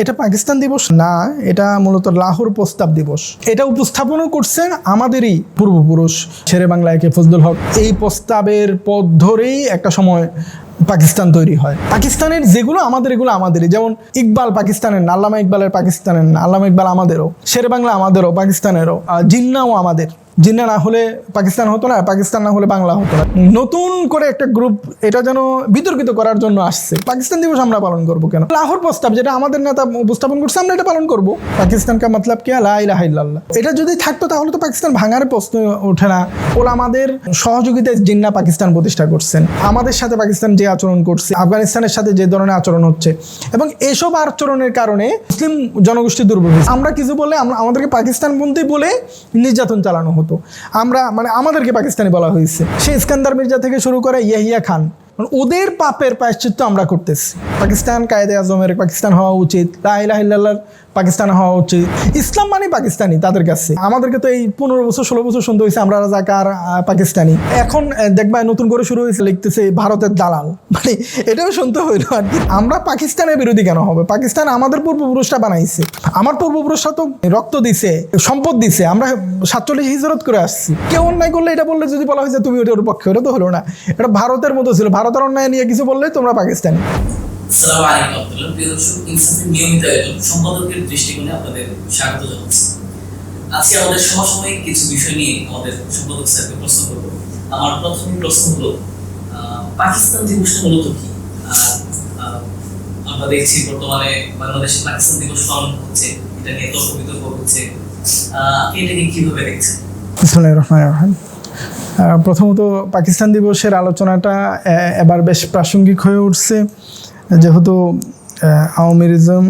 এটা পাকিস্তান দিবস না, এটা মূলত লাহোর প্রস্তাব দিবস। এটা উপস্থাপনও করছেন আমাদেরই পূর্বপুরুষ শেরে বাংলা একে ফজলুল হক। এই প্রস্তাবের পথ ধরেই একটা সময় পাকিস্তান তৈরি হয়। পাকিস্তানের যেগুলো আমাদের, এগুলো আমাদেরই। যেমন ইকবাল পাকিস্তানের না, আল্লামা ইকবালের পাকিস্তানের না, আল্লামা ইকবাল আমাদেরও, শেরে বাংলা আমাদেরও, পাকিস্তানেরও। জিন্নাও আমাদের। জিন্না না হলে পাকিস্তান হতো না, পাকিস্তান না হলে বাংলা হতো না। নতুন করে একটা গ্রুপ এটা যেন বিতর্কিত করার জন্য আসছে। পাকিস্তান দিবস আমরা পালন করবো কেন? লাহোর প্রস্তাব যেটা আমাদের নেতা উপস্থাপন করছে, আমরা এটা পালন করবো। পাকিস্তান কা মতলব কি, লা ইলাহা ইল্লাল্লাহ। এটা যদি থাকতো তাহলে তো পাকিস্তান ভাঙার প্রশ্ন ওঠে না। আমাদের সহযোগিতায় জিন্না পাকিস্তান প্রতিষ্ঠা করছেন। আমাদের সাথে পাকিস্তান যে আচরণ করছে, আফগানিস্তানের সাথে যে ধরনের আচরণ হচ্ছে, এবং এসব আচরণের কারণে মুসলিম জনগোষ্ঠী দুর্বল হয়েছে। আমরা কিছু বলে আমাদেরকে পাকিস্তানপন্থী বলে নির্যাতন চালানো হতো। আমরা আমাদেরকে পাকিস্তানি বলা হয়েছে। সে ইস্কান্দার মির্জা থেকে শুরু করে ইয়াহিয়া খান, ওদের পাপের প্রায়শ্চিত্ত আমরা করতেছি। পাকিস্তান কায়েদে আজমের পাকিস্তান হওয়া উচিত, লা ইলাহা ইল্লাল্লাহর পাকিস্তান হওয়া উচিত। ইসলাম মানে পাকিস্তানি তাদের কাছে। আমাদেরকে তো এই 15 বছর 16 বছর শুনতে হয়েছে আমরা রাজাকার পাকিস্তানি। এখন দেখবা নতুন করে শুরু হয়েছে, লিখতেছে ভারতের দালাল। মানে এটাও শুনতে হইলো আর কি। আমরা পাকিস্তানের বিরোধী কেন হবে? পাকিস্তান আমাদের পূর্বপুরুষরা বানাইছে। আমার পূর্বপুরুষরা তো রক্ত দিছে, সম্পদ দিছে। আমরা 47 হিজরত করে আসছি। কেউ অন্যায় করলে এটা বললে যদি বলা হয় যে তুমি ওটার পক্ষে, ওটা তো হলো না। এটা ভারতের মতো ছিল। ভারতের অন্যায় নিয়ে কিছু বললে তোমরা পাকিস্তানি। আসসালামু আলাইকুম আব্দুল্লাহ। প্রিয় দর্শক, ইনসাফের নিয়মিত আয়োজন সম্পাদকের দৃষ্টিকোণে আপনাদের স্বাগত জানাচ্ছি। আজকে আমাদের সমসাময়িক কিছু বিষয় নিয়ে আমাদের সম্পাদক স্যারকে প্রশ্ন করব। আমার প্রথম প্রশ্ন হলো, পাকিস্তান দিবসটা মূলত কি? আমরা দেখছি বর্তমানে বাংলাদেশে পাকিস্তান দিবস পালন হচ্ছে, এটা নিয়ে তর্ক বিতর্ক হচ্ছে। এটাকে কিভাবে দেখছেন? বিসমিল্লাহির রহমানির রহিম। প্রথমত পাকিস্তান দিবসের আলোচনাটা এবার বেশ প্রাসঙ্গিক হয়ে উঠছে, যেহেতু আওয়ামীরিজম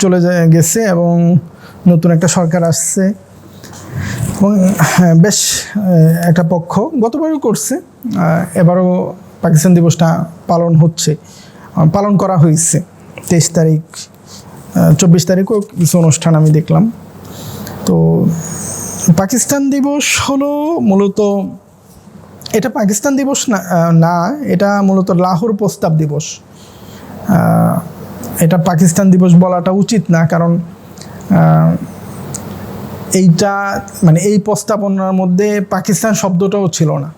চলে গেছে এবং নতুন একটা সরকার আসছে। এবং বেশ একটা পক্ষ গতবারও করছে, এবারও পাকিস্তান দিবসটা পালন করা হয়েছে। 23 তারিখ 24 তারিখও কিছু অনুষ্ঠান আমি দেখলাম। তো পাকিস্তান দিবস হলো মূলত, এটা পাকিস্তান দিবস না, এটা মূলত লাহোর প্রস্তাব দিবস। এটা পাকিস্তান দিবস বলাটা উচিত না, কারণ এইটা এই প্রস্তাবনার মধ্যে পাকিস্তান শব্দটাও ছিল না।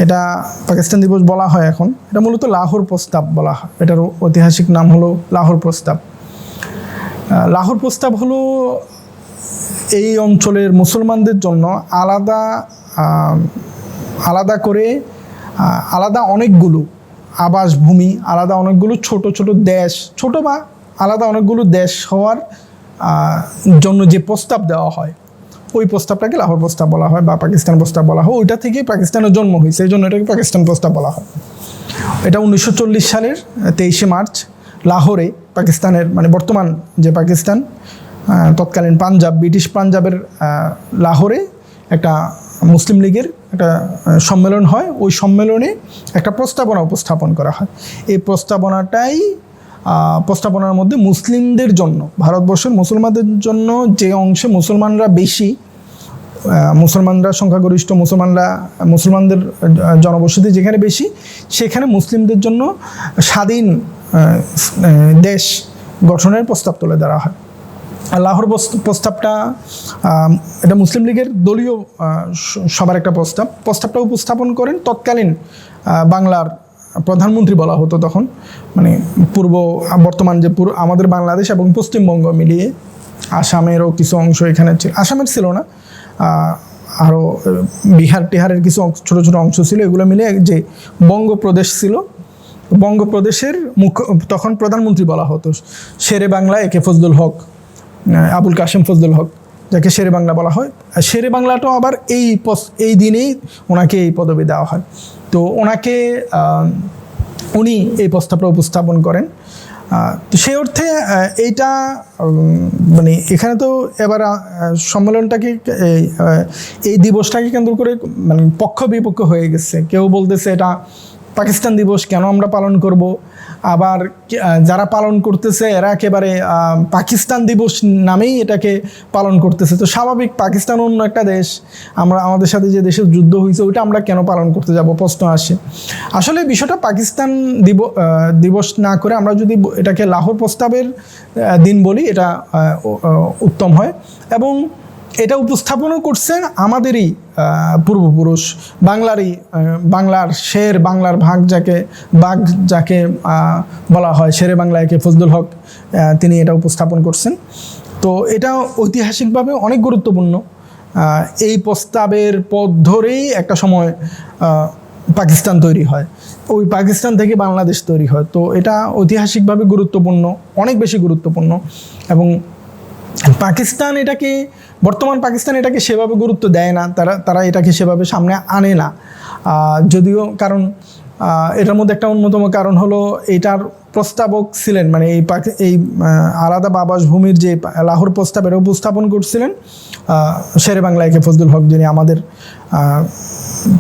এটা পাকিস্তান দিবস বলা হয় এখন, এটা মূলত লাহোর প্রস্তাব বলা হয়। এটার ঐতিহাসিক নাম হলো লাহোর প্রস্তাব। লাহোর প্রস্তাব হলো এই অঞ্চলের মুসলমানদের জন্য আলাদা করে আলাদা অনেকগুলো আবাসভূমি, আলাদা অনেকগুলো ছোট ছোট দেশ, ছোট বা আলাদা অনেকগুলো দেশ হওয়ার জন্য যে প্রস্তাব দেওয়া হয়, ওই প্রস্তাবটাকে লাহোর প্রস্তাব বলা হয় বা পাকিস্তান প্রস্তাব বলা হয়। ওইটা থেকে পাকিস্তানের জন্ম হয়েছে, এই জন্য এটাকে পাকিস্তান প্রস্তাব বলা হয়। এটা 1940 সালের 23শে মার্চ লাহোরে, পাকিস্তানের বর্তমান যে পাকিস্তান, তৎকালীন পাঞ্জাব, ব্রিটিশ পাঞ্জাবের লাহোরে একটা মুসলিম লীগের একটা সম্মেলন হয়। ওই সম্মেলনে একটা প্রস্তাবনা উপস্থাপন করা হয়। এই প্রস্তাবনার মধ্যে মুসলিমদের জন্য, ভারতবর্ষের মুসলমানদের জন্য যে অংশে মুসলমানরা সংখ্যাগরিষ্ঠ, মুসলমানদের জনবসতি যেখানে বেশি, সেখানে মুসলিমদের জন্য স্বাধীন দেশ গঠনের প্রস্তাব তুলে ধরা হয়। লাহোর প্রস্তাবটা এটা মুসলিম লীগের দলীয় সবার একটা প্রস্তাবটা উপস্থাপন করেন তৎকালীন বাংলার প্রধানমন্ত্রী বলা হতো তখন, বর্তমান যে আমাদের বাংলাদেশ এবং পশ্চিমবঙ্গ মিলিয়ে আসামেরও কিছু অংশ এখানে ছিল, আসামের ছিল না, আরও বিহারের কিছু ছোটো ছোটো অংশ ছিল। এগুলো মিলে যে বঙ্গপ্রদেশ ছিল, বঙ্গপ্রদেশের তখন প্রধানমন্ত্রী বলা হতো শেরে বাংলা একে ফজলুল হক, আবুল কাশেম ফজলুল হক, যাকে শেরে বাংলা বলা হয়। শেরে বাংলাটাও আবার এই দিনেই ওনাকে এই পদবি দেওয়া হয়। তো উনি এই প্রস্তাবটা উপস্থাপন করেন। তো সেই অর্থে এইটা এখানে তো এবার সম্মেলনটাকে, এই দিবসটাকে কেন্দ্র করে পক্ষ বিপক্ষ হয়ে গেছে। কেউ বলতেছে এটা পাকিস্তান দিবস কেন আমরা পালন করব, আবার যারা পালন করতেছে এরা একেবারে পাকিস্তান দিবস নামেই এটাকে পালন করতেছে। তো স্বাভাবিক, পাকিস্তান অন্য একটা দেশ, আমাদের সাথে যে দেশের যুদ্ধ হয়েছে ওইটা আমরা কেন পালন করতে যাব, প্রশ্ন আসে। আসলে বিষয়টা পাকিস্তান দিবস না করে আমরা যদি এটাকে লাহোর প্রস্তাবের দিন বলি এটা উত্তম হয়। এবং এটা উপস্থাপনও করছেন আমাদেরই পূর্বপুরুষ, বাংলার শের, বাংলার বাঘ যাকে বলা হয়, শেরে বাংলা একে ফজলুল হক, তিনি এটা উপস্থাপন করছেন। তো এটা ঐতিহাসিকভাবে অনেক গুরুত্বপূর্ণ। এই প্রস্তাবের পথ ধরেই একটা সময় পাকিস্তান তৈরি হয়, ওই পাকিস্তান থেকে বাংলাদেশ তৈরি হয়। তো এটা ঐতিহাসিকভাবে গুরুত্বপূর্ণ, অনেক বেশি গুরুত্বপূর্ণ। এবং বর্তমান পাকিস্তান এটাকে সেভাবে গুরুত্ব দেয় না, তারা এটাকে সেভাবে সামনে আনে না। যদিও কারণ এটার মধ্যে একটা অন্যতম কারণ হলো এটার প্রস্তাবক ছিলেন, মানে এই আলাদা আবাসভূমির যে লাহোর প্রস্তাব এটা উপস্থাপন করছিলেন শেরে বাংলা একে ফজলুল হক, যিনি আমাদের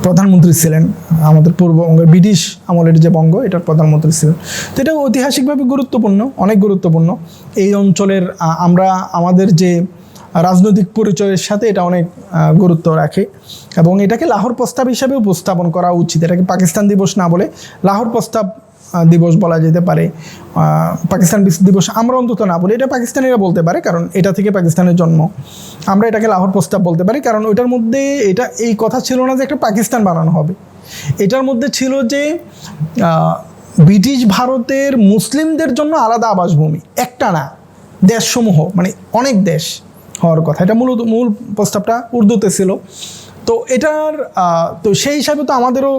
প্রধানমন্ত্রী ছিলেন, আমাদের পূর্ববঙ্গের ব্রিটিশ আমলের যে বঙ্গ এটার প্রধানমন্ত্রী ছিলেন। তো এটা ঐতিহাসিকভাবে গুরুত্বপূর্ণ, অনেক গুরুত্বপূর্ণ। এই অঞ্চলের আমাদের যে রাজনৈতিক পরিচয়ের সাথে এটা অনেক গুরুত্ব রাখে এবং এটাকে লাহোর প্রস্তাব হিসাবে উপস্থাপন করা উচিত। এটাকে পাকিস্তান দিবস না বলে লাহোর প্রস্তাব দিবস বলা যেতে পারে। পাকিস্তান দিবস আমরা অন্তত না বলি, এটা পাকিস্তানিরা বলতে পারে, কারণ এটা থেকে পাকিস্তানের জন্ম। আমরা এটাকে লাহোর প্রস্তাব বলতে পারি, কারণ ওইটার মধ্যে এই কথা ছিল না যে একটা পাকিস্তান বানানো হবে। এটার মধ্যে ছিল যে ব্রিটিশ ভারতের মুসলিমদের জন্য আলাদা আবাসভূমি, একটা না, দেশসমূহ, মানে অনেক দেশ হওয়ার কথা। এটা মূল প্রস্তাবটা উর্দুতে ছিল। তো তো সেই হিসাবে তো আমাদেরও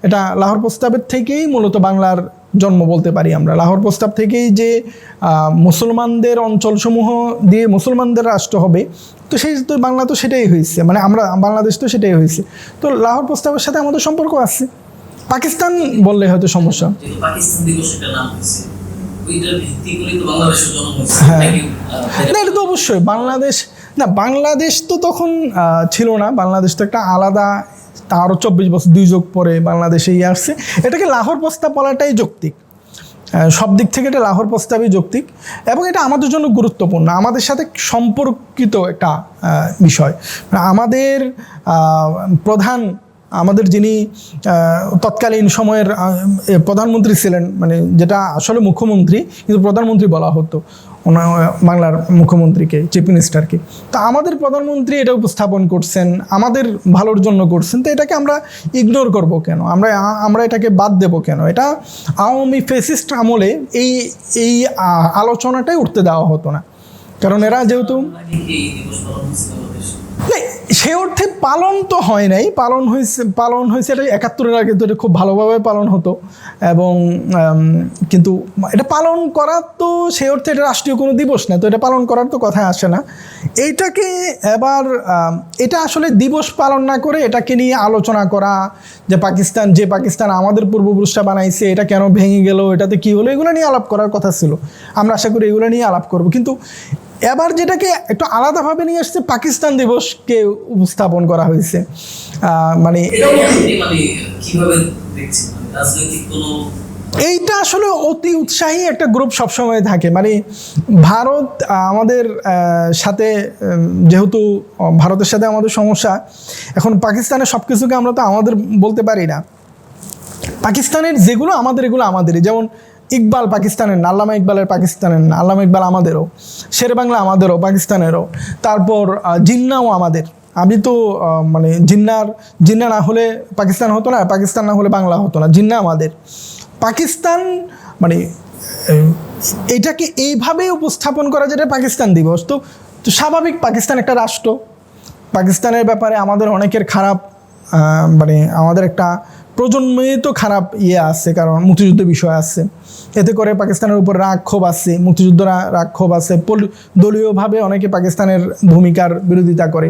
এটা লাহোর প্রস্তাবের থেকেই মূলত বাংলার জন্ম বলতে পারি আমরা। লাহোর প্রস্তাব থেকেই যে মুসলমানদের অঞ্চলসমূহ দিয়ে মুসলমানদের রাষ্ট্র হবে, তো বাংলা তো সেটাই হয়েছে, মানে বাংলাদেশ তো সেটাই হয়েছে। তো লাহোর প্রস্তাবের সাথে আমাদের সম্পর্ক আছে। পাকিস্তান বললে হয়তো সমস্যা। হ্যাঁ, না এটা তো অবশ্যই বাংলাদেশ তো তখন ছিল না। বাংলাদেশ তো একটা আলাদা, আরও 24 বছর 2 যুগ পরে বাংলাদেশে আসছে। এটাকে লাহোর প্রস্তাব বলাটাই যৌক্তিক, সব দিক থেকে এটা লাহোর প্রস্তাবই যৌক্তিক এবং এটা আমাদের জন্য গুরুত্বপূর্ণ, আমাদের সাথে সম্পর্কিত একটা বিষয়। আমাদের যিনি তৎকালীন সময়ের প্রধানমন্ত্রী ছিলেন, মানে যেটা আসলে মুখ্যমন্ত্রী কিন্তু প্রধানমন্ত্রী বলা হতো বাংলার মুখ্যমন্ত্রীকে, চিফ মিনিস্টারকে। তো আমাদের প্রধানমন্ত্রী এটা উপস্থাপন করছেন, আমাদের ভালোর জন্য করছেন। তো এটাকে আমরা ইগনোর করব কেন, আমরা এটাকে বাদ দেব কেন? এটা আওয়ামী ফ্যাসিস্ট আমলে এই আলোচনাটাই উঠতে দেওয়া হতো না, কারণ এরা যেহেতু সে অর্থে পালন তো হয় নাই, পালন হয়েছে এটা 71-এর আগে, তো এটা খুব ভালোভাবে পালন হতো। এবং কিন্তু এটা পালন করার তো সে অর্থে এটা রাষ্ট্রীয় কোনো দিবস না, তো এটা পালন করার তো কথা আসে না। এইটাকে এবার এটা আসলে দিবস পালন না করে এটাকে নিয়ে আলোচনা করা, যে পাকিস্তান আমাদের পূর্বপুরুষরা বানাইছে, এটা কেন ভেঙে গেল, এটাতে কী হলো, এগুলো নিয়ে আলাপ করার কথা ছিল। আমরা আশা করি এগুলো নিয়ে আলাপ করব। কিন্তু এবার যেটাকে একটু আলাদাভাবে নিয়ে আসছে, পাকিস্তান দিবসকে উপস্থাপন করা হয়েছে। মানে এইটা আসলে অতি উৎসাহী একটা গ্রুপ সবসময় থাকে। মানে ভারত আমাদের সাথে, যেহেতু ভারতের সাথে আমাদের সমস্যা, এখন পাকিস্তানের সব কিছুকে আমরা তো আমাদের বলতে পারি না। পাকিস্তানের যেগুলো আমাদের, এগুলো আমাদেরই। যেমন ইকবাল পাকিস্তানের না, আল্লামা ইকবালের পাকিস্তানের না, আল্লামা ইকবাল আমাদেরও, শের বাংলা আমাদেরও, পাকিস্তানেরও। তারপর জিন্নাও আমাদের। আমি তো মানে জিন্না না হলে পাকিস্তান হতো না, পাকিস্তান না হলে বাংলা হতো না। জিন্না আমাদের। পাকিস্তান মানে এটাকে এইভাবেই উপস্থাপন করা যেটা পাকিস্তান দিবস। তো স্বাভাবিক, পাকিস্তান একটা রাষ্ট্র, পাকিস্তানের ব্যাপারে আমাদের অনেকের খারাপ, মানে আমাদের একটা প্রজন্মিত খারাপ আছে, কারণ মুক্তিযুদ্ধের বিষয় আছে, এতে করে পাকিস্তানের উপর রাগ ক্ষোভ আছে, মুক্তিযুদ্ধরা রাগ ক্ষোভ আছে, দলীয়ভাবে অনেকে পাকিস্তানের ভূমিকার বিরোধিতা করে।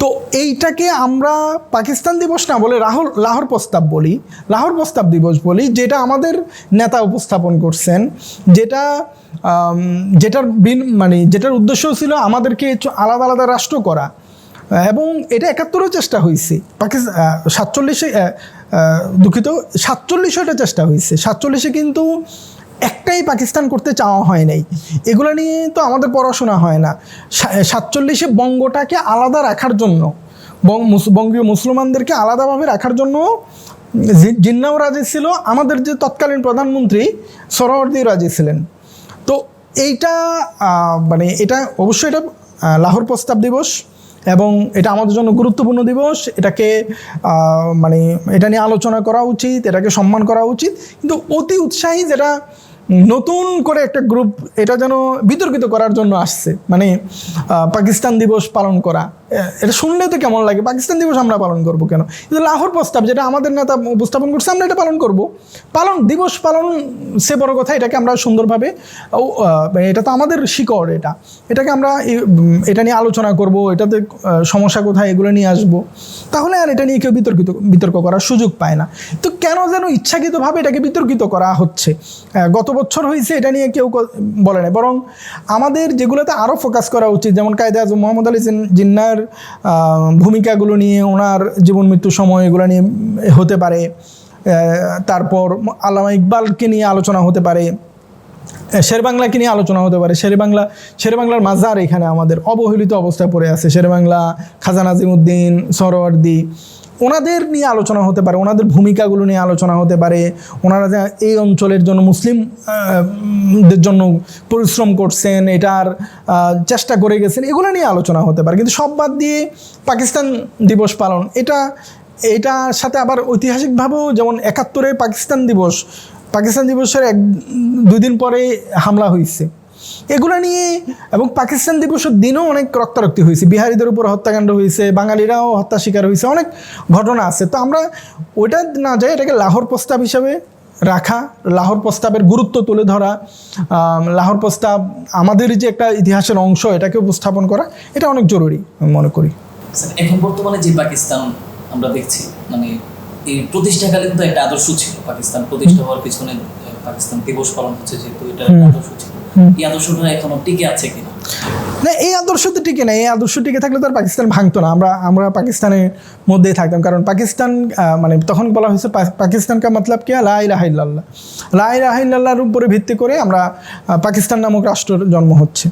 তো এইটাকে আমরা পাকিস্তান দিবস না বলে লাহোর প্রস্তাব বলি, লাহোর প্রস্তাব দিবস বলি, যেটা আমাদের নেতা উপস্থাপন করছেন, যেটার উদ্দেশ্য ছিল আমাদেরকে আলাদা আলাদা রাষ্ট্র করা। এবং এটা 71-এও চেষ্টা হয়েছে, 47 দুঃখিত, 47 এটা চেষ্টা হয়েছে। 47 কিন্তু একটাই পাকিস্তান করতে চাওয়া হয় নাই। এগুলো নিয়ে তো আমাদের পড়াশোনা হয় না। 47 বঙ্গটাকে আলাদা রাখার জন্য, বঙ্গীয় মুসলমানদেরকে আলাদাভাবে রাখার জন্য জিন্নাও রাজি ছিল, আমাদের যে তৎকালীন প্রধানমন্ত্রী সোহরাওয়ার্দী রাজি ছিলেন। তো এইটা মানে এটা অবশ্যই এটা লাহোর প্রস্তাব দিবস এবং এটা আমাদের জন্য গুরুত্বপূর্ণ দিবস। এটাকে মানে এটা নিয়ে আলোচনা করা উচিত, এটাকে সম্মান করা উচিত। কিন্তু অতি উৎসাহী যেটা নতুন করে একটা গ্রুপ এটা যেন বিতর্কিত করার জন্য আসছে, মানে পাকিস্তান দিবস পালন করা, এটা শুনলে তো কেমন লাগে, পাকিস্তান দিবস আমরা পালন করব কেন? কিন্তু লাহোর প্রস্তাব যেটা আমাদের নেতা উপস্থাপন করছে আমরা এটা পালন করব। দিবস পালন সে বড় কথা, এটাকে আমরা সুন্দরভাবে, এটা তো আমাদের শিকড়, এটাকে আমরা এটা নিয়ে আলোচনা করব, এটাতে সমস্যা কোথায় এগুলো নিয়ে আসব, তাহলে আর এটা নিয়ে কেউ বিতর্ক করার সুযোগ পায় না। তো কেন যেন ইচ্ছাকৃতভাবে এটাকে বিতর্কিত করা হচ্ছে? গত বছর হয়েছে এটা নিয়ে কেউ বলে না, বরং আমাদের যেগুলোতে আরও ফোকাস করা উচিত, যেমন কায়েদে আজম মোহাম্মদ আলী জিন্নার ভূমিকাগুলো নিয়ে, ওনার জীবন মৃত্যুর সময় এগুলো নিয়ে হতে পারে, তারপর আল্লামা ইকবালকে নিয়ে আলোচনা হতে পারে, শেরেবাংলাকে নিয়ে আলোচনা হতে পারে। শেরেবাংলার মাজার এখানে আমাদের অবহেলিত অবস্থায় পড়ে আছে। শেরেবাংলা, খাজা নাজিমউদ্দিন, সোহরাওয়ার্দী, ওনাদের নিয়ে আলোচনা হতে পারে, ওনাদের ভূমিকাগুলো নিয়ে আলোচনা হতে পারে, ওনারা যে এই অঞ্চলের জন্য মুসলিমদের জন্য পরিশ্রম করছেন, এটার চেষ্টা করে গেছেন, এগুলো নিয়ে আলোচনা হতে পারে। কিন্তু সব বাদ দিয়ে পাকিস্তান দিবস পালন, এটার সাথে আবার ঐতিহাসিকভাবেও যেমন 71-এ পাকিস্তান দিবসের 2 দিন পরে হামলা হয়েছে, এগুলো নিয়ে, এবং পাকিস্তান দিবসের দিনও অনেক রক্তারক্তি হয়েছে, বিহারিদের উপর হত্যাকাণ্ড হয়েছে, বাঙালিরাও হত্যা শিকার হয়েছে, অনেক ঘটনা আছে। তো আমরা ওইটা না যাই, এটাকে লাহোর প্রস্তাব হিসাবে রাখা, লাহোর প্রস্তাবের গুরুত্ব তুলে ধরা, লাহোর প্রস্তাব আমাদের যে একটা ইতিহাসের অংশ, এটাকে উপস্থাপন করা, এটা অনেক জরুরি আমি মনে করি। এখন বর্তমানে যে পাকিস্তান আমরা দেখছি, মানে এই প্রতিষ্ঠাকালে কিন্তু একটা আদর্শ ছিল, পাকিস্তান প্রতিষ্ঠা হওয়ার পিছনে পাকিস্তান দিবস পালন হচ্ছে, যেহেতু এটা আদর্শ ছিল, এই আদর্শটা এখনো টিকে আছে কিনা? না, এই আদর্শ তো টিকে নেই। এই আদর্শ টিকে থাকলে তো আর পাকিস্তান ভাঙতো না, আমরা পাকিস্তানের মধ্যেই থাকতাম। কারণ পাকিস্তান মানে তখন বলা হয়েছে পাকিস্তান কা মতলব কি, লা ইলাহা ইল্লাল্লাহ, লা ইলাহা ইল্লাল্লাহর উপরে ভিত্তি করে আমরা পাকিস্তান নামক রাষ্ট্রের জন্ম হচ্ছে।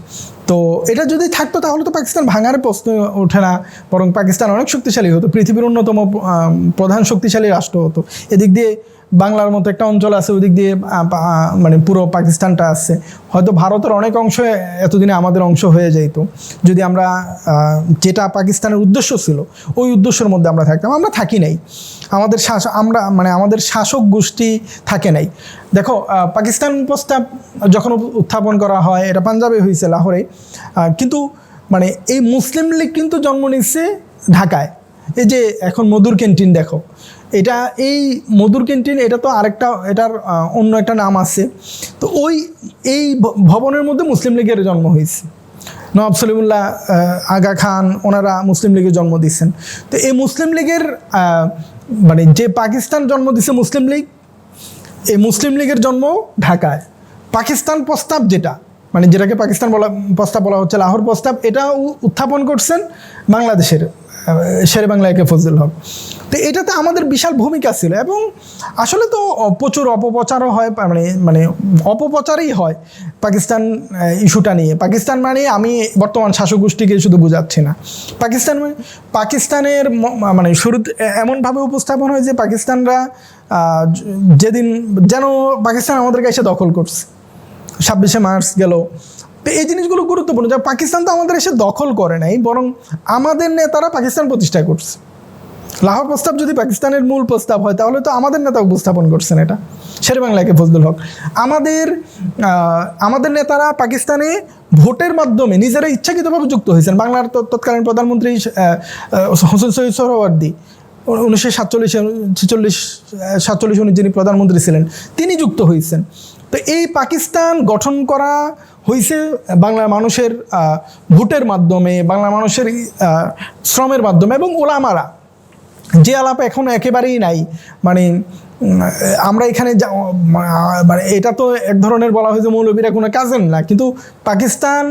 তো এটা যদি থাকতো তাহলে তো পাকিস্তান ভাঙার প্রশ্ন ওঠে না, বরং পাকিস্তান অনেক শক্তিশালী হতো, পৃথিবীর অন্যতম প্রধান শক্তিশালী রাষ্ট্র হতো। এদিক দিয়ে বাংলার মতো একটা অঞ্চল আছে, ওই দিক দিয়ে মানে পুরো পাকিস্তানটা আছে। হয়তো ভারতের অনেক অংশ এতদিনে আমাদের অংশ হয়ে যেত যদি আমরা যেটা পাকিস্তানের উদ্দেশ্য ছিল ওই উদ্দেশ্যের মধ্যে আমরা থাকতাম। আমরা থাকি নাই, আমাদের শাসক গোষ্ঠী থাকে নাই। দেখো, পাকিস্তান প্রস্তাব যখন উত্থাপন করা হয়, এটা পাঞ্জাবে হয়েছে, লাহোরে, কিন্তু মানে এই মুসলিম লীগ কিন্তু জন্ম নিচ্ছে ঢাকায়। এই যে এখন মধুর ক্যান্টিন, দেখো, এই মধুর ক্যান্টিন, এটা তো এটার অন্য একটা নাম আছে। তো এই ভবনের মধ্যে মুসলিম লীগের জন্ম হয়েছে, নওয়াব সলিমুল্লাহ আগা খান, ওনারা মুসলিম লীগের জন্ম দিচ্ছেন। তো এই মুসলিম লীগের মানে যে পাকিস্তান জন্ম দিচ্ছে মুসলিম লীগ, এই মুসলিম লীগের জন্ম ঢাকায়। পাকিস্তান প্রস্তাব মানে যেটাকে পাকিস্তান প্রস্তাব বলা হচ্ছে, লাহোর প্রস্তাব, এটা উত্থাপন করছেন বাংলাদেশের শেরেবাংলা একে ফজলুল হক। তো এটাতে আমাদের বিশাল ভূমিকা ছিল, এবং আসলে তো প্রচুর অপপ্রচারও হয়, মানে অপপ্রচারই হয় পাকিস্তান ইস্যুটা নিয়ে। পাকিস্তান মানে আমি বর্তমান শাসক গোষ্ঠীকে শুধু বোঝাচ্ছি না, পাকিস্তানের মানে শুরুতে এমনভাবে উপস্থাপন হয় যে পাকিস্তানরা যেন পাকিস্তান আমাদেরকে এসে দখল করছে, 26শে মার্চ গেল। তো এই জিনিসগুলো গুরুত্বপূর্ণ, যে পাকিস্তান তো আমাদের এসে দখল করে নাই, বরং আমাদের নেতারা পাকিস্তান প্রতিষ্ঠা করছে। লাহোর প্রস্তাব যদি পাকিস্তানের মূল প্রস্তাব হয় তাহলে তো আমাদের নেতা উপস্থাপন করছেন এটা, শেরেবাংলা একে ফজলুল হক। আমাদের নেতারা পাকিস্তানে ভোটের মাধ্যমে নিজেরা ইচ্ছাকৃতভাবে যুক্ত হয়েছেন। বাংলার তৎকালীন প্রধানমন্ত্রী হোসেন শহীদ সোহরাওয়ার্দী 1947 উনি যিনি প্রধানমন্ত্রী ছিলেন, তিনি যুক্ত হয়েছেন। তো এই পাকিস্তান গঠন করা হয়েছে বাংলার মানুষের ভোটের মাধ্যমে, বাংলা মানুষের শ্রমের মাধ্যমে, এবং ওলামারা যে আলাপ এখন একেবারেই নাই, মানে আমরা এখানে মানে এটা তো এক ধরনের বলা হয়েছে মৌলবীরা কোনো কাজের না, কিন্তু পাকিস্তান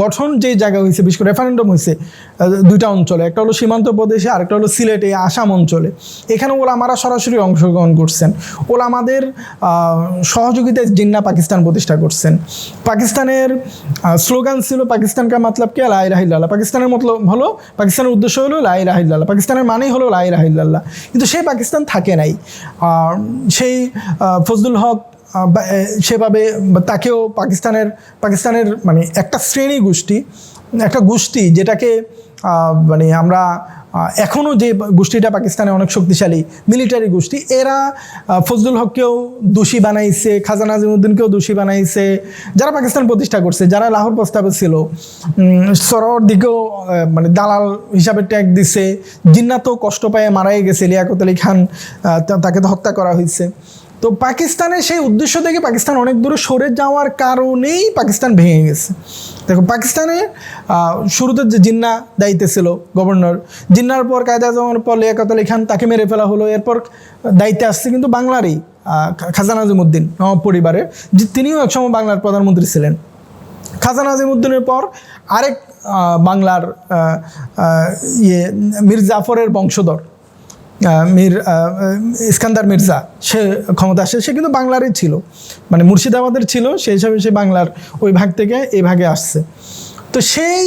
গঠন যে জায়গা হয়েছে, বিশেষ করে রেফারেন্ডাম হয়েছে দুইটা অঞ্চলে, একটা হলো সীমান্ত প্রদেশে, আরেকটা হলো সিলেটে, আসাম অঞ্চলে। এখানে ওলামারা সরাসরি অংশগ্রহণ করছেন, ওলামাদের সহযোগিতায় জিন্নাহ পাকিস্তান প্রতিষ্ঠা করছেন। পাকিস্তানের স্লোগান ছিল পাকিস্তান কা মতলব কে লা ইলাহা ইল্লাল্লাহ, পাকিস্তানের মতলব হলো, পাকিস্তানের উদ্দেশ্য হলো লা ইলাহা ইল্লাল্লাহ, পাকিস্তানের মানেই হলো লা ইলাহা ইল্লাল্লাহ। কিন্তু সেই পাকিস্তান থাকে নাই। সেই ফজলুল হক সেভাবে তাকেও পাকিস্তানের মানে একটা শ্রেণী গোষ্ঠী, একটা গোষ্ঠী যেটাকে মানে আমরা এখনও যে গোষ্ঠীটা পাকিস্তানে অনেক শক্তিশালী মিলিটারি গোষ্ঠী, এরা ফজলুল হককেও দোষী বানাইছে, খাজা নাজিমুদ্দিনকেও দোষী বানাইছে, যারা পাকিস্তান প্রতিষ্ঠা করছে, যারা লাহোর প্রস্তাবে ছিল। সরওয়ার্দিকেও মানে দালাল হিসাবে ট্যাগ দিছে। জিন্নাহ তো কষ্ট পায়ে মারাই গেছে, লিয়াকত আলী খান তাকে তো হত্যা করা হয়েছে। তো পাকিস্তানের সেই উদ্দেশ্য থেকে পাকিস্তান অনেক দূরে সরে যাওয়ার কারণেই পাকিস্তান ভেঙে গেছে। দেখো, পাকিস্তানে শুরুতে যে জিন্নাহ দায়িত্বে ছিল গভর্নর, জিন্নাহর পর কায়দা আজমের পর লিয়াকত আলী খান, তাকে মেরে ফেলা হলো। এরপর দায়িত্বে আসছে কিন্তু বাংলারই খাজা নাজিমুদ্দিন নবাব পরিবারের, তিনিও একসময় বাংলার প্রধানমন্ত্রী ছিলেন। খাজা নাজিমুদ্দিনের পর আরেক বাংলার মীর জাফরের বংশধর মীর ইস্কান্দার মির্জা, সে ক্ষমতা আসে। সে কিন্তু বাংলারই ছিল, মানে মুর্শিদাবাদের ছিল, সেই হিসাবে সে বাংলার ওই ভাগ থেকে এই ভাগে আসছে। তো সেই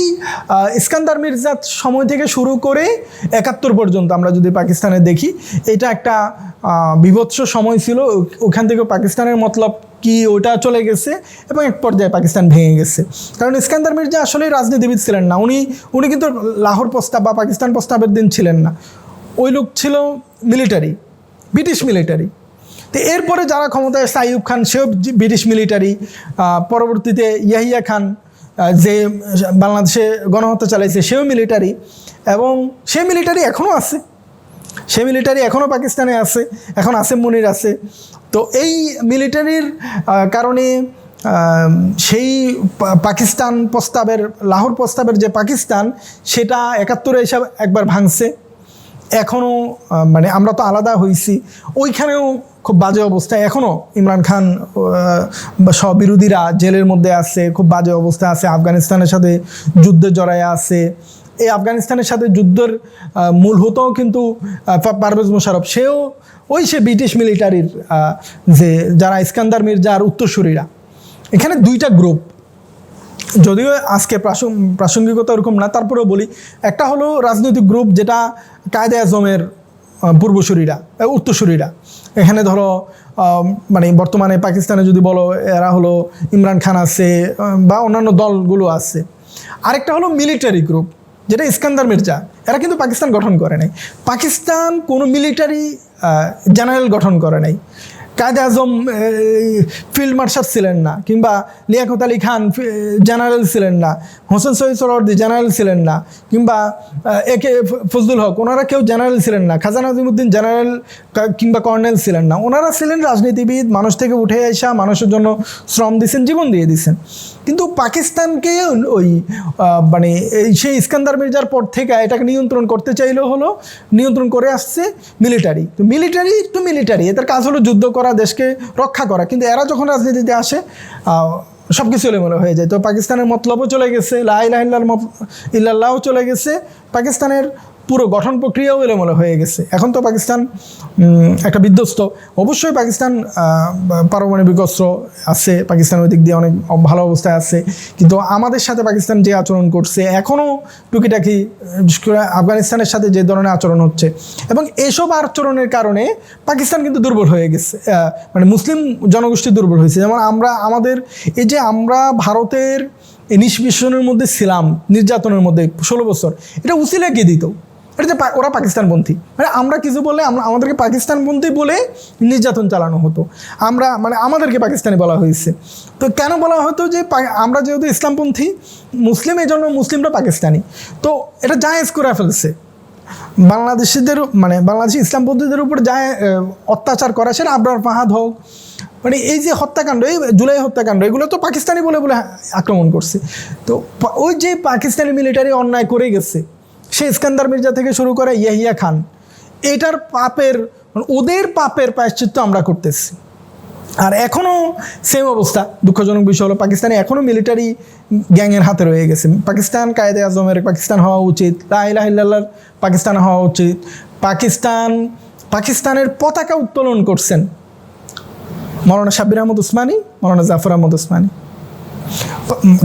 ইস্কান্দার মির্জার সময় থেকে শুরু করে 71 পর্যন্ত আমরা যদি পাকিস্তানে দেখি, এটা একটা বিভৎস সময় ছিল। ওখান থেকে পাকিস্তানের মতলব কি ওটা চলে গেছে এবং এক পর্যায়ে পাকিস্তান ভেঙে গেছে। কারণ ইস্কান্দার মির্জা আসলে রাজনীতিবিদ ছিলেন না, উনি কিন্তু লাহোর প্রস্তাব বা পাকিস্তান প্রস্তাবের দিন ছিলেন না। ওই লোক ছিল মিলিটারি, ব্রিটিশ মিলিটারি। তো এরপরে যারা ক্ষমতায় এসে, আইয়ুব খান, সেও ব্রিটিশ মিলিটারি। পরবর্তীতে ইয়াহিয়া খান, যে বাংলাদেশে গণহত্যা চালাইছে, সেও মিলিটারি। এবং সে মিলিটারি এখনও আছে, সে মিলিটারি এখনও পাকিস্তানে আছে, এখন আসিম মুনির আছে। তো এই মিলিটারির কারণে সেই পাকিস্তান প্রস্তাবের, লাহোর প্রস্তাবের যে পাকিস্তান, সেটা 71-এ এসে একবার ভাঙছে। এখনও মানে আমরা তো আলাদা হয়েছি, ওইখানেও খুব বাজে অবস্থা। এখনও ইমরান খান সব বিরোধীরা জেলের মধ্যে আছে, খুব বাজে অবস্থা আছে। আফগানিস্তানের সাথে যুদ্ধে জড়ায় আছে। এই আফগানিস্তানের সাথে যুদ্ধের মূল হতেও কিন্তু পারভেজ মোশাররফ, সেও সে ব্রিটিশ মিলিটারির যে যারা ইস্কান্দার মির্জা আর উত্তরসূরিরা। এখানে দুইটা গ্রুপ, যদিও আজকে প্রাসঙ্গিকতা ওরকম না, তারপরেও বলি। একটা হলো রাজনৈতিক গ্রুপ যেটা কায়েদে আজমের পূর্বসূরিরা, উত্তরসূরিরা। এখানে ধরো মানে বর্তমানে পাকিস্তানে যদি বলো, এরা হলো ইমরান খান আছে বা অন্যান্য দলগুলো আছে। আরেকটা হলো মিলিটারি গ্রুপ, যেটা ইস্কান্দার মির্জা। এরা কিন্তু পাকিস্তান গঠন করে নাই, পাকিস্তান কোনো মিলিটারি জেনারেল গঠন করে নাই। কায়েদে আজম ফিল্ড মার্শাল ছিলেন না, কিংবা লিয়াকত আলী খান জেনারেল ছিলেন না, হোসেন শহীদ সোহরাওয়ার্দী জেনারেল ছিলেন না, কিংবা একে ফজলুল হক, ওনারা কেউ জেনারেল ছিলেন না। খাজা নাজিমুদ্দিন জেনারেল কিংবা কর্নেল ছিলেন না। ওনারা ছিলেন রাজনীতিবিদ, মানুষ থেকে উঠে আসা, মানুষের জন্য শ্রম দিয়েছেন, জীবন দিয়ে দিয়েছেন। কিন্তু পাকিস্তানকে ওই মানে সেই ইস্কান্দার মির্জার পর থেকে এটাকে নিয়ন্ত্রণ করতে চাইলেও হলো নিয়ন্ত্রণ করে আসছে মিলিটারি। তো মিলিটারি টু মিলিটারি, এদের কাজ হলো যুদ্ধ করা, দেশকে রক্ষা করা। কিন্তু এরা যখন রাজনীতিতে আসে, সব কিছু এলোমেলো হয়ে যায়। তো পাকিস্তানের মতলবও চলে গেছে, লা ইলাহা ইল্লাল্লাহও চলে গেছে, পাকিস্তানের পুরো গঠন প্রক্রিয়াও এলোমেলো হয়ে গেছে। এখন তো পাকিস্তান একটা বিধ্বস্ত। অবশ্যই পাকিস্তান পারমাণবিক অস্ত্র আছে, পাকিস্তান ওই দিক দিয়ে অনেক ভালো অবস্থায় আছে। কিন্তু আমাদের সাথে পাকিস্তান যে আচরণ করছে, এখনও টুকিটাকি আফগানিস্তানের সাথে যে ধরনের আচরণ হচ্ছে, এবং এসব আচরণের কারণে পাকিস্তান কিন্তু দুর্বল হয়ে গেছে, মানে মুসলিম জনগোষ্ঠী দুর্বল হয়েছে। যেমন আমাদের এই যে আমরা ভারতের এই নিষ্পেষণের মধ্যে ছিলাম, নির্যাতনের মধ্যে 16 বছর, এটা উসিলা কে দিত? এটা যে ওরা পাকিস্তানপন্থী, মানে আমরা কিছু বলে আমাদেরকে পাকিস্তানপন্থী বলে নির্যাতন চালানো হতো। মানে আমাদেরকে পাকিস্তানি বলা হয়েছে। তো কেন বলা হতো? যে আমরা যেহেতু ইসলামপন্থী মুসলিম, এই জন্য মুসলিমরা পাকিস্তানি। তো এটা জায়েজ করে ফেলছে বাংলাদেশিদের, মানে বাংলাদেশি ইসলামপন্থীদের উপর যায় অত্যাচার করা, সেটা আবরার ফাহাদ হোক, মানে এই যে হত্যাকাণ্ড, এই জুলাই হত্যাকাণ্ড, এগুলো তো পাকিস্তানি বলে আক্রমণ করছে। তো ওই যে পাকিস্তানি মিলিটারি অন্যায় করে গেছে, সে ইস্কান্দার মির্জা থেকে শুরু করে ইয়াহিয়া খান, এটার পাপের ওদের পাপের প্রায়শ্চিত্ত আমরা করতেছি। আর এখনও সেম অবস্থা। দুঃখজনক বিষয় হলো পাকিস্তানে এখনও মিলিটারি গ্যাংয়ের হাতে রয়ে গেছে। পাকিস্তান কায়েদে আজমের পাকিস্তান হওয়া উচিত, লা ইলাহা ইল্লাল্লাহর পাকিস্তান হওয়া উচিত। পাকিস্তানের পতাকা উত্তোলন করছেন মৌলানা শাব্বির আহমদ উসমানী, মৌলানা জাফর আহমদ উসমানী।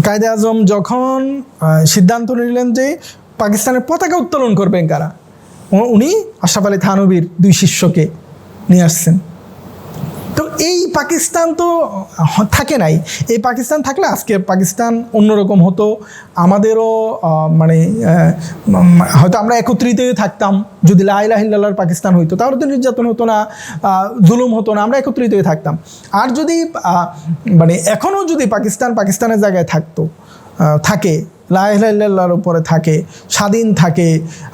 কায়েদে আজম যখন সিদ্ধান্ত নিলেন যে পাকিস্তানের পতাকা উত্তোলন করবেন কারা, উনি আশরাফ আলী থানভীর 2 শিষ্যকে নিয়ে আসছেন। তো এই পাকিস্তান তো থাকে নাই। এই পাকিস্তান থাকলে আজকে পাকিস্তান অন্যরকম হতো। আমাদেরও মানে হয়তো আমরা একত্রিত থাকতাম। যদি লা ইলাহা ইল্লাল্লাহর পাকিস্তান হইতো তাহলে তো নির্যাতন হতো না, জুলুম হতো না, আমরা একত্রিত থাকতাম। আর যদি মানে এখনও যদি পাকিস্তানের জায়গায় থাকে, লা ইলাহা ইল্লাল্লাহর উপরে থাকে, স্বাধীন থাকে,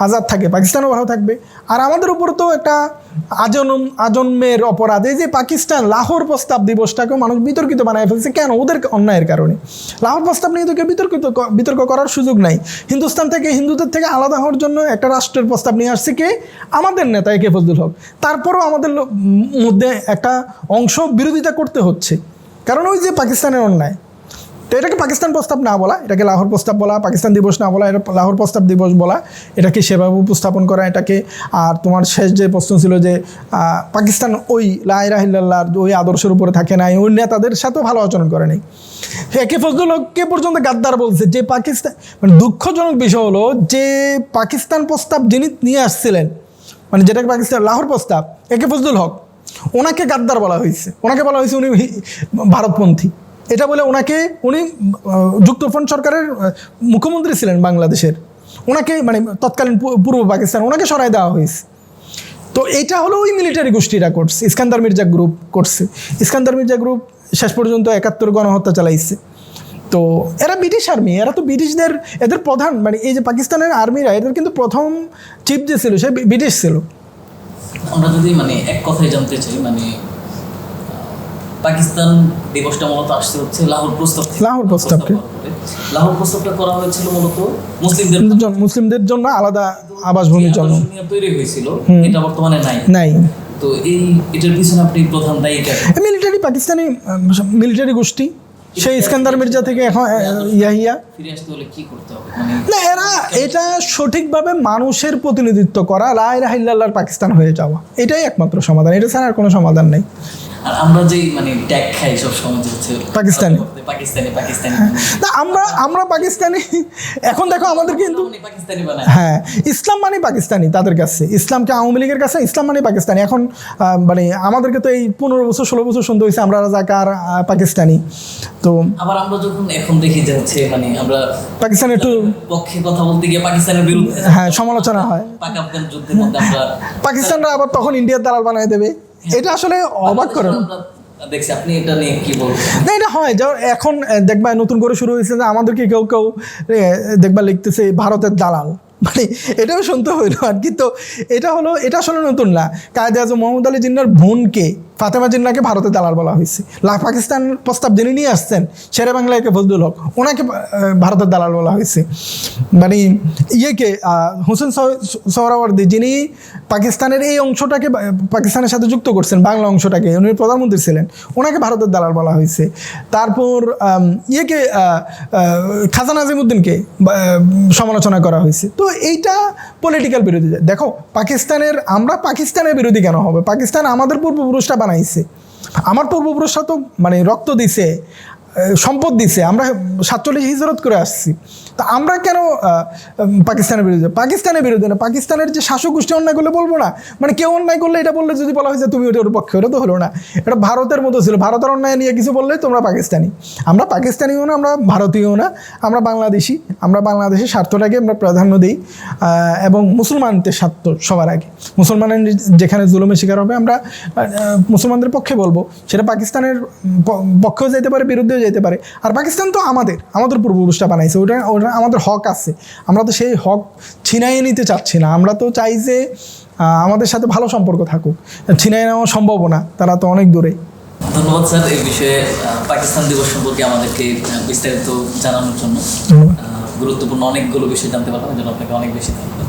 আজাদ থাকে, পাকিস্তানও ভালো থাকবে। আর আমাদের উপর তো একটা আজন্মের অপরাধ। এই যে পাকিস্তান লাহোর প্রস্তাব দিবসটাকেও মানুষ বিতর্কিত বানায় ফেলছে। কেন? ওদের অন্যায়ের কারণে। লাহোর প্রস্তাব নিয়ে তো কেউ বিতর্ক করার সুযোগ নাই। হিন্দুস্তান থেকে, হিন্দুদের থেকে আলাদা হওয়ার জন্য একটা রাষ্ট্রের প্রস্তাব নিয়ে আসছে কে? আমাদের নেতা একে ফজলুল হক। তারপরও আমাদের মধ্যে একটা অংশ বিরোধিতা করতে হচ্ছে, কারণ ওই যে পাকিস্তানের অন্যায়। তো এটাকে পাকিস্তান প্রস্তাব না বলা, এটাকে লাহোর প্রস্তাব বলা, পাকিস্তান দিবস না বলা, এটা লাহোর প্রস্তাব দিবস বলা, এটাকে সেভাবে উপস্থাপন করা এটাকে। আর তোমার শেষ যে প্রশ্ন ছিল যে পাকিস্তান ওই লা ইলাহা ইল্লাল্লাহর ওই আদর্শের উপরে থাকে নাই, ওই নেতাদের সাথেও ভালো আচরণ করে নাই। একে ফজলুল হককে পর্যন্ত গাদ্দার বলছে। যে পাকিস্তান, মানে দুঃখজনক বিষয় হলো যে পাকিস্তান প্রস্তাব যিনি নিয়ে আসছিলেন, মানে যেটাকে পাকিস্তান লাহোর প্রস্তাব, একে ফজলুল হক, ওনাকে গাদ্দার বলা হয়েছে। ওনাকে বলা হয়েছে উনি ভারতপন্থী। এটা বলে উনি যুক্তফ্রন্ট সরকারের মুখ্যমন্ত্রী ছিলেন বাংলাদেশের। ওনাকে মানে তৎকালীন পূর্ব পাকিস্তান, ওনাকে সরাই দেওয়া হয়েছে। তো এটা হলো ওই মিলিটারি গোষ্ঠীরা করছে, ইস্কান্দার মির্জা গ্রুপ করছে। ইস্কান্দার মির্জা গ্রুপ শেষ পর্যন্ত 71 গণহত্যা চালাইছে। তো এরা ব্রিটিশ আর্মি, এরা তো ব্রিটিশদের, এদের প্রধান মানে এই যে পাকিস্তানের আর্মিরা, এদের কিন্তু প্রথম চিফ যে ছিল সে ব্রিটিশ ছিল। আমরা যদি মানে এক কথায় জানতে চাই, মানে পাকিস্তান দিবসটা মূলত আসছে হচ্ছে লাহোর প্রস্তাবটা করা হয়েছিল মূলত মুসলিমদের জন্য আলাদা আবাসভূমির জন্য তৈরি হয়েছিল। এটা বর্তমানে নাই। তো এটার পিছনে আপনি প্রধান দায়ী মিলিটারি, পাকিস্তানি মিলিটারি গোষ্ঠী, সেই ইস্কান্দার মির্জা থেকে এখন ইয়াহিয়া ফিরে আসতে হলে কি করতে হবে? না, এরা এটা সঠিকভাবে মানুষের প্রতিনিধিত্ব করা, লা ইলাহা ইল্লাল্লাহর পাকিস্তান হয়ে যাওয়া, এটাই একমাত্র সমাধান। এটা ছাড়া আর কোনো সমাধান নেই। আর আমরা যেই মানে ট্যাগ খাই সব সময় হচ্ছে পাকিস্তানি না, আমরা পাকিস্তানি। এখন দেখো আমাদের কিন্তু পাকিস্তানি বানায়। হ্যাঁ, ইসলাম মানে পাকিস্তানি তাদের কাছে, ইসলামকে আওয়ামী লীগের কাছে ইসলাম মানে পাকিস্তানি। এখন মানে আমাদেরকে তো এই 15 বছর 16 বছর শুনতে হয়েছে আমরা রাজাকার পাকিস্তানি। তো আবার আমরা যখন এখন দেখি যে হচ্ছে মানে আমরা পাকিস্তানের একটু পক্ষে কথা বলতে গিয়ে পাকিস্তানের বিরুদ্ধে হ্যাঁ সমালোচনা হয়। পাক আফগান যুদ্ধের মধ্যে আমরা পাকিস্তানরা আবার তখন ইন্ডিয়ার দালাল বানিয়ে দেবে। এটা আসলে অবাক করে দেখছি। আপনি এটা নিয়ে কি বলবেন? না, এটা হয় যা এখন দেখবা নতুন করে শুরু হয়েছে যে আমাদেরকে কেউ দেখবা লিখতেছে ভারতের দালাল, মানে এটাও শুনতে হইলো আর কি। তো এটা আসলে নতুন না। কায়েদে আজম মোহাম্মদ আলী জিন্নার বোনকে, ফাতেমা জিন্নাকে ভারতের দালাল বলা হয়েছে। পাকিস্তান প্রস্তাব যিনি নিয়ে আসছেন শেরে বাংলাকে ফজলুল হক, ওনাকে ভারতের দালাল বলা হয়েছে। মানে হোসেন সোহরাওয়ার্দী যিনি পাকিস্তানের এই অংশটাকে পাকিস্তানের সাথে যুক্ত করছেন, বাংলা অংশটাকে, উনি প্রধানমন্ত্রী ছিলেন, ওনাকে ভারতের দালাল বলা হয়েছে। তারপর খাজা নাজিমুদ্দিনকে সমালোচনা করা হয়েছে। তো এইটা পলিটিক্যাল বিরোধী। দেখো আমরা পাকিস্তানের বিরোধী কেন হবে? পাকিস্তান আমাদের পূর্বপুরুষরা বানাইছে। আমার পূর্বপুরুষরা তো মানে রক্ত দিছে, সম্পদ দিছে, আমরা 47 হিজরত করে আসছি। তা আমরা কেন পাকিস্তানের বিরুদ্ধে না? পাকিস্তানের যে শাসক গোষ্ঠী অন্যায় করলে বলবো না, মানে কেউ অন্যায় করলে এটা বললে যদি বলা হয় যে তুমি ওটার পক্ষে, ওটা তো হলো না। এটা ভারতের মতো ছিল, ভারতের অন্যায় নিয়ে কিছু বললে তোমরা পাকিস্তানি। আমরা পাকিস্তানিও না, আমরা ভারতীয় না, আমরা বাংলাদেশি। আমরা বাংলাদেশের স্বার্থটাকে আমরা প্রাধান্য দিই, এবং মুসলমানদের স্বার্থ সবার আগে। মুসলমানের যেখানে জুলুমের শিকার হবে আমরা মুসলমানদের পক্ষে বলবো, সেটা পাকিস্তানের পক্ষেও যেতে পারে, বিরুদ্ধেও যেতে পারে। আর পাকিস্তান তো আমাদের পূর্বপুরুষরা বানাইছে, ওটা আমাদের হক আছে। আমরা তো সেই হক ছিনাইয়ে নিতে চাচ্ছি না। আমরা তো চাই যে আমাদের সাথে ভালো সম্পর্ক থাকুক। ছিনাইয়ে নেওয়া সম্ভব না, তারা তো অনেক দূরে। ধন্যবাদ স্যার এই বিষয়ে পাকিস্তান দিবস সম্পর্কে আমাদেরকে বিস্তারিত জানানোর জন্য। গুরুত্বপূর্ণ অনেকগুলো বিষয় জানতে পারলাম, এর জন্য আপনাকে অনেক বেশি ধন্যবাদ।